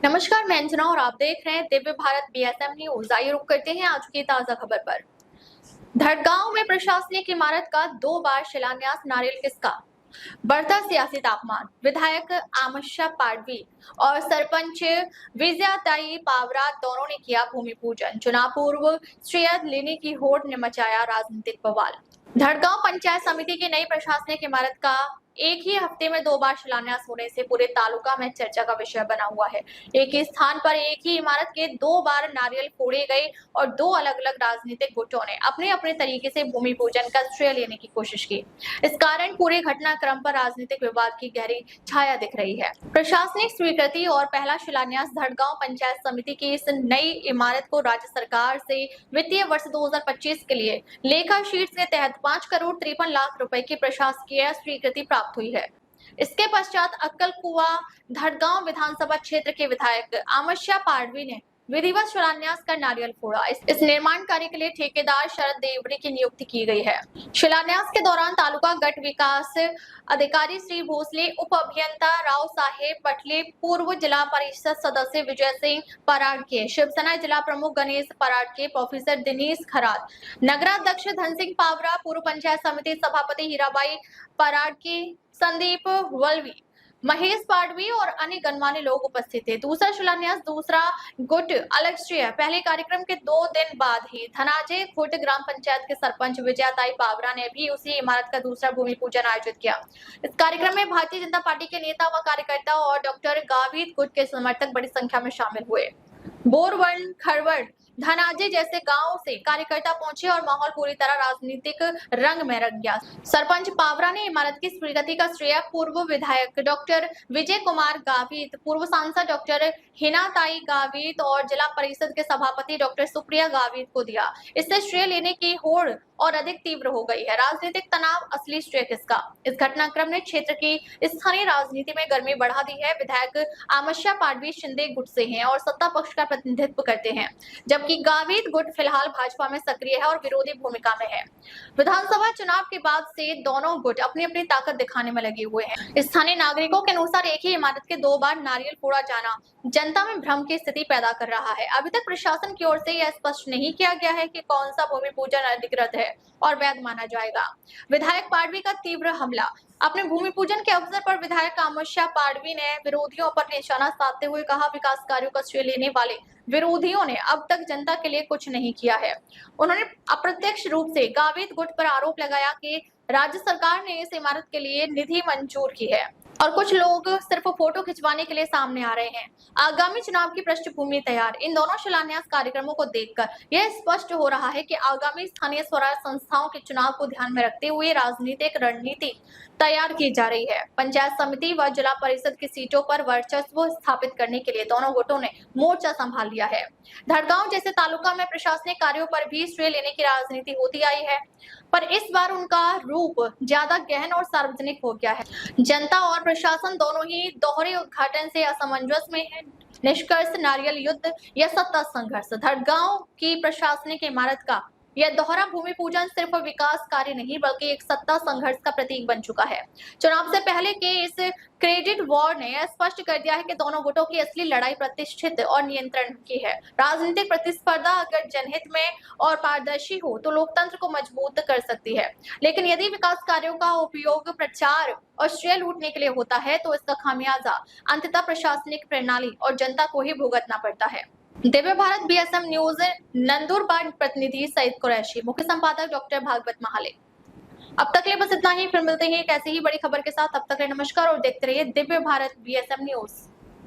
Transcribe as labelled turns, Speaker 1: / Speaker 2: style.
Speaker 1: नमस्कार, मैं अंजना और आप देख रहे हैं दिव्य भारत बीएसएम न्यूज। आइए रुक करते हैं आज की ताजा खबर पर। धड़गांव में प्रशासनिक इमारत का 2 बार शिलान्यास, नारियल किसका? बढ़ता सियासी तापमान। विधायक आमशा पाडवी और सरपंच विजयाताई पावरा दोनों ने किया भूमि पूजन। चुनाव पूर्व श्रेय लेने की होड़ ने मचाया राजनीतिक बवाल। धड़गांव पंचायत समिति की नई प्रशासनिक इमारत का एक ही हफ्ते में 2 बार शिलान्यास होने से पूरे तालुका में चर्चा का विषय बना हुआ है। एक ही स्थान पर एक ही इमारत के 2 बार नारियल फोड़े गए और 2 अलग-अलग राजनीतिक गुटों ने अपने-अपने तरीके से भूमि पूजन का श्रेय लेने की कोशिश की। इस कारण पूरे घटनाक्रम पर राजनीतिक विवाद की गहरी छाया दिख रही है। प्रशासनिक स्वीकृति और पहला शिलान्यास। धड़गांव पंचायत समिति की इस नई इमारत को राज्य सरकार से वित्तीय वर्ष 2025 के लिए लेखा शीट के तहत 5 करोड़ 53 लाख रुपए की प्रशासकीय स्वीकृति प्राप्त हुई है। इसके पश्चात अक्कलकुआ धड़गांव विधानसभा क्षेत्र के विधायक आमशा पाडवी ने विधिवत शिलान्यास कर नारियल फोड़ा। इस निर्माण कार्य के लिए ठेकेदार शरद देवड़ी की नियुक्ति की गई है। शिलान्यास के दौरान तालुका गट विकास अधिकारी श्री भोसले, उप अभियंता राव साहेब पटले, पूर्व जिला परिषद सदस्य विजय सिंह पराडके, शिवसेना जिला प्रमुख गणेश पराडके, प्रोफेसर दिनेश खरात, नगराध्यक्ष धन सिंह पावरा, पूर्व पंचायत समिति सभापति हीराबाई पराडके, संदीप वल्वी, महेश पाडवी और अन्य गणमान्य लोग उपस्थित थे। दूसरा शिलान्यास, दूसरा गुट अलग श्रेय। पहले कार्यक्रम के 2 दिन बाद ही धनाजय खुट ग्राम पंचायत के सरपंच विजयाताई पावरा ने भी उसी इमारत का दूसरा भूमि पूजन आयोजित किया। इस कार्यक्रम में भारतीय जनता पार्टी के नेता व कार्यकर्ता और डॉक्टर गावित गुट के समर्थक बड़ी संख्या में शामिल हुए। बोरवण, खरवड़, धनाजय जैसे गांव से कार्यकर्ता पहुंचे और माहौल पूरी तरह राजनीतिक रंग में रंग गया। सरपंच पावरा ने इमारत की स्वीकृति का श्रेय पूर्व विधायक डॉक्टर विजय कुमार गावित, पूर्व सांसद डॉक्टर हिनाताई गावित और जिला परिषद के सभापति डॉक्टर सुप्रिया गावित को दिया। इससे श्रेय लेने की होड़ और अधिक तीव्र हो गई है। राजनीतिक तनाव, असली श्रेय किसका? इस घटनाक्रम ने क्षेत्र की स्थानीय राजनीति में गर्मी बढ़ा दी है। विधायक आमशा पाडवी शिंदे गुट से हैं और सत्ता पक्ष का प्रतिनिधित्व करते हैं, जबकि गावित गुट फिलहाल भाजपा में सक्रिय है और विरोधी भूमिका में है। विधानसभा चुनाव के बाद से दोनों गुट अपनी अपनी ताकत दिखाने में लगे हुए हैं। स्थानीय नागरिकों के अनुसार एक ही इमारत के 2 बार नारियल फोड़ा जाना जनता में भ्रम की स्थिति पैदा कर रहा है। अभी तक प्रशासन की ओर से यह स्पष्ट नहीं किया गया है कि कौन सा भूमि पूजन अधिकृत है और वैध माना जाएगा। विधायक पाडवी का तीव्र हमला। अपने भूमि पूजन के अवसर पर विधायक आमशा पाडवी ने विरोधियों पर निशाना साधते हुए कहा, विकास कार्यों का श्रेय लेने वाले विरोधियों ने अब तक जनता के लिए कुछ नहीं किया है। उन्होंने अप्रत्यक्ष रूप से गावित गुट पर आरोप लगाया कि राज्य सरकार ने इस इमारत के लिए निधि मंजूर की है और कुछ लोग सिर्फ फोटो खिंचवाने के लिए सामने आ रहे हैं। आगामी चुनाव की पृष्ठभूमि तैयार। इन दोनों शिलान्यास कार्यक्रमों को देखकर यह स्पष्ट हो रहा है कि आगामी स्थानीय स्वराज संस्थाओं के चुनाव को ध्यान में रखते हुए राजनीतिक रणनीति तैयार की जा रही है। पंचायत समिति व जिला परिषद की सीटों पर वर्चस्व स्थापित करने के लिए दोनों गुटों ने मोर्चा संभाल लिया है। धड़गांव जैसे तालुका में प्रशासनिक कार्यों पर भी श्रेय लेने की राजनीति होती आई है, पर इस बार उनका रूप ज्यादा गहन और सार्वजनिक हो गया है। जनता और प्रशासन दोनों ही दोहरे उद्घाटन से असमंजस में है। निष्कर्ष, नारियल युद्ध या सत्ता संघर्ष। धड़गांव की प्रशासनिक इमारत का यह दोहरा भूमि पूजन सिर्फ विकास कार्य नहीं बल्कि एक सत्ता संघर्ष का प्रतीक बन चुका है। चुनाव से पहले के इस क्रेडिट वॉर ने स्पष्ट कर दिया है कि दोनों गुटों की असली लड़ाई प्रतिष्ठित और नियंत्रण की है। राजनीतिक प्रतिस्पर्धा अगर जनहित में और पारदर्शी हो तो लोकतंत्र को मजबूत कर सकती है, लेकिन यदि विकास कार्यों का उपयोग प्रचार और श्रेय लूटने के लिए होता है तो इसका खामियाजा अंततः प्रशासनिक प्रणाली और जनता को ही भुगतना पड़ता है। दिव्य भारत बीएसएम न्यूज नंदुरबार प्रतिनिधि सईद कुरैशी, मुख्य संपादक डॉक्टर भागवत महाले। अब तक के लिए बस इतना ही, फिर मिलते हैं एक ऐसी ही बड़ी खबर के साथ। अब तक के लिए नमस्कार और देखते रहिए दिव्य भारत बीएसएम न्यूज।